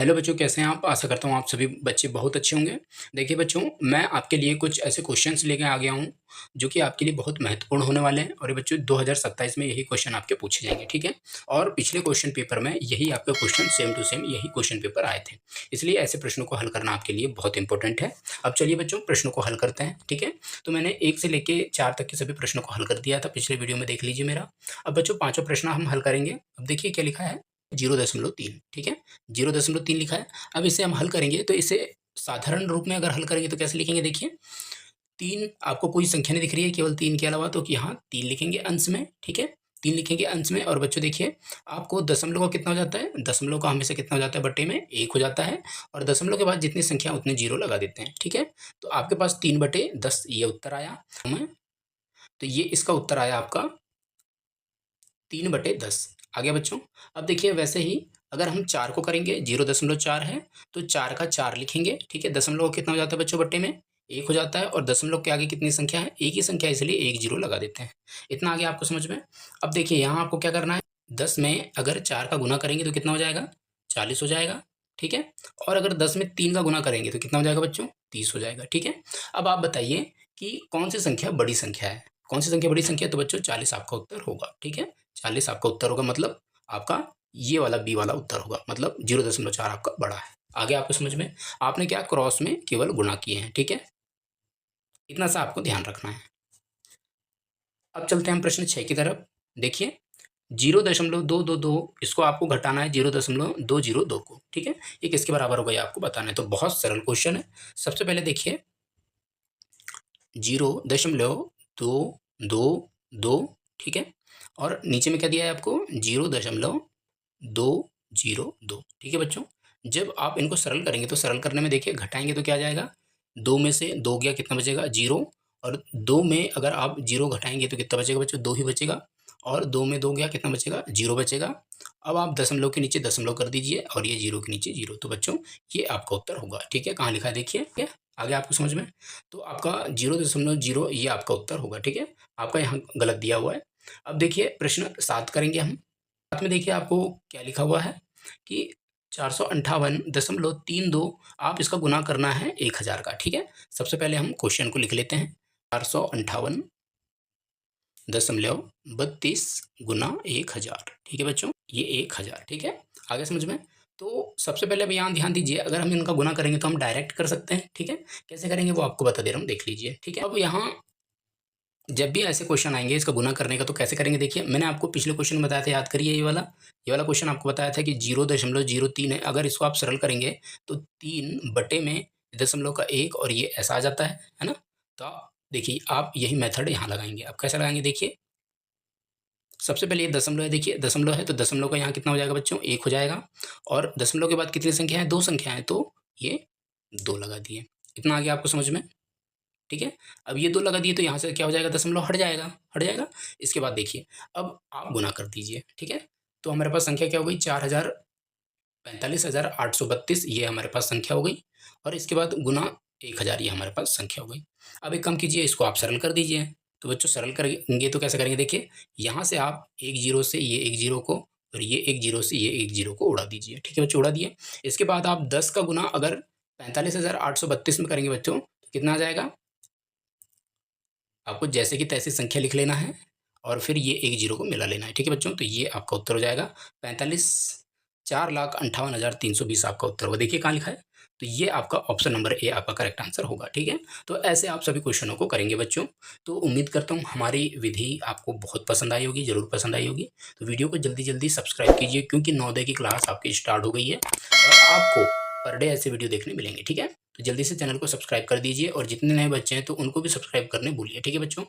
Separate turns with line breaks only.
Hello बच्चों, कैसे हैं आप? आशा करता हूँ आप सभी बच्चे बहुत अच्छे होंगे। देखिए बच्चों, मैं आपके लिए कुछ ऐसे क्वेश्चंस लेके आ गया हूँ, जो कि आपके लिए बहुत महत्वपूर्ण होने वाले हैं और ये बच्चों 2027 में यही क्वेश्चन आपके पूछे जाएँगे, ठीक है? और पिछले क्वेश्चन पेपर में यही आपके क्वेश्चन सेम टू सेम यही क्वेश्चन पेपर आए थे। इसलिए ऐसे प्रश्नों को हल करना आपके लिए बहुत इंपॉर्टेंट है। अब चलिए बच्चों प्रश्नों को हल करते हैं, ठीक है? तो मैंने 1 से लेके 4 तक के सभी प्रश्नों को हल कर दिया था, पिछले वीडियो में देख लीजिए मेरा। अब बच्चों पाँचों प्रश्न हम हल करेंगे। अब देखिए क्या लिखा है 0.3, ठीक है? 0.3 लिखा है। अब इसे हम हल करेंगे तो इसे साधारण रूप में अगर हल करेंगे तो कैसे लिखेंगे देखिए, 3 आपको कोई संख्या नहीं दिख रही है केवल 3 के अलावा, तो यहाँ 3 लिखेंगे अंश में, ठीक है? 3 लिखेंगे अंश में और बच्चों देखिए आपको दशमलव का कितना हो जाता है? दशमलव का हमेशा कितना हो जाता है? बट्टे में 1 हो जाता है और दशमलव के बाद जितनी संख्या उतने 0 लगा देते हैं, ठीक है? तो आपके पास 3/10 ये उत्तर आया हमें, तो ये इसका उत्तर आया आपका 3/10। आ गया बच्चों? अब देखिए वैसे ही अगर हम 4 को करेंगे, 0.4 है, तो 4 का 4 लिखेंगे, ठीक है? दशमलव कितना हो जाता है बच्चों बट्टे में? 1 हो जाता है और दशमलव के आगे कितनी संख्या है? एक ही संख्या है, इसलिए 1 0 लगा देते हैं। इतना आ गया आपको समझ में? अब देखिए यहाँ आपको क्या करना है, 10 में अगर 4 का गुना करेंगे तो कितना हो जाएगा? 40 हो जाएगा, ठीक है? और अगर 10 में 3 का गुना करेंगे तो कितना हो जाएगा बच्चों? 30 हो जाएगा, ठीक है? अब आप बताइए कि कौन सी संख्या बड़ी संख्या है? कौन सी संख्या बड़ी संख्या है? तो बच्चों 40 आपका उत्तर होगा, ठीक है? 40 आपका उत्तर होगा, मतलब आपका ये वाला बी वाला उत्तर होगा, मतलब 0.4 आपका बड़ा है। आगे आपको समझ में? आपने क्या क्रॉस में केवल गुणा किए हैं, ठीक है? इतना सा आपको ध्यान रखना है। अब चलते हैं हम प्रश्न 6 की तरफ। देखिए 0.222 इसको आपको घटाना है 0.202 को, ठीक है? ये किसके बराबर होगा ये आपको बताना है, तो बहुत सरल क्वेश्चन है। सबसे पहले देखिए 0.222, ठीक है? और नीचे में क्या दिया है आपको? 0.202, ठीक है बच्चों? जब आप इनको सरल करेंगे तो सरल करने में देखिए घटाएँगे तो क्या आ जाएगा? 2 में से 2 गया कितना बचेगा? 0, और 2 में अगर आप 0 घटाएँगे तो कितना बचेगा बच्चों? 2 ही बचेगा, और 2 में 2 गया कितना बचेगा? 0 बचेगा। अब आप दशमलव के नीचे दशमलव कर दीजिए और ये 0 के नीचे 0, तो बच्चों ये आपका उत्तर होगा, ठीक है? कहाँ लिखा है देखिए, ठीक है? आ गया आपको समझ में? तो आपका 0.0 ये आपका उत्तर होगा, ठीक है? आपका यहाँ गलत दिया हुआ है। अब देखिए प्रश्न 7 करेंगे हम। 7 में देखिए आपको क्या लिखा हुआ है कि 458.32 आप इसका गुना करना है 1000 का, ठीक है? सबसे पहले हम क्वेश्चन को लिख लेते हैं। 458.32 गुना 1000, ठीक है बच्चों? ये 1000, ठीक है? आगे समझ में? तो सबसे पहले अब यहाँ ध्यान दीजिए, अगर हम इनका गुना करेंगे तो हम डायरेक्ट कर सकते हैं, ठीक है? कैसे करेंगे वो आपको बता दे रहा हूँ, देख लीजिए, ठीक है? अब यहाँ जब भी ऐसे क्वेश्चन आएँगे इसका गुना करने का तो कैसे करेंगे देखिए, मैंने आपको पिछले क्वेश्चन में बताया था, याद करिए ये वाला क्वेश्चन आपको बताया था कि 0.03 है, अगर इसको आप सरल करेंगे तो 3 बटे में दशमलव का 1 और ये ऐसा आ जाता है ना? तो देखिए आप यही मेथड यहाँ लगाएँगे। अब कैसे लगाएँगे देखिए, सबसे पहले ये दशमलव है, देखिए दशमलव है तो दशमलव का यहाँ कितना हो जाएगा बच्चों? 1 हो जाएगा, और दशमलव के बाद कितनी संख्या है? 2 संख्या है, तो ये 2 लगा दिए। इतना आ गया आपको समझ में? ठीक है? अब ये 2 लगा दिए तो यहाँ से क्या हो जाएगा? दशमलव हट जाएगा, हट जाएगा। इसके बाद देखिए, अब आप गुना कर दीजिए, ठीक है? तो हमारे पास संख्या क्या हो गई? 4,45,832 ये हमारे पास संख्या हो गई, और इसके बाद गुना 1000 ये हमारे पास संख्या हो गई। अब एक काम कीजिए, इसको आप सरल कर दीजिए। तो बच्चों सरल करेंगे तो कैसे करेंगे देखिए, यहाँ से आप 1 0 से ये 1 0 को, और ये 1 0 से ये 1 0 को उड़ा दीजिए, ठीक है बच्चों? उड़ा दिए। इसके बाद आप 10 का गुना अगर 45,832 में करेंगे बच्चों, तो कितना आ जाएगा? आपको जैसे कि तैसे संख्या लिख लेना है और फिर ये 1 0 को मिला लेना है, ठीक है बच्चों? तो ये आपका उत्तर हो जाएगा 45 4,58,320 आपका उत्तर होगा। देखिए कहाँ लिखा है? तो ये आपका ऑप्शन नंबर ए आपका करेक्ट आंसर होगा, ठीक है? तो ऐसे आप सभी क्वेश्चनों को करेंगे बच्चों। तो उम्मीद करता हूँ हमारी विधि आपको बहुत पसंद आई होगी, ज़रूर पसंद आई होगी। तो वीडियो को जल्दी-जल्दी सब्सक्राइब कीजिए, क्योंकि नवोदय की क्लास आपकी स्टार्ट हो गई है और आपको पर डे ऐसे वीडियो देखने मिलेंगे, ठीक है? तो जल्दी से चैनल को सब्सक्राइब कर दीजिए, और जितने नए बच्चे हैं तो उनको भी सब्सक्राइब करने भूलिए, ठीक है बच्चों?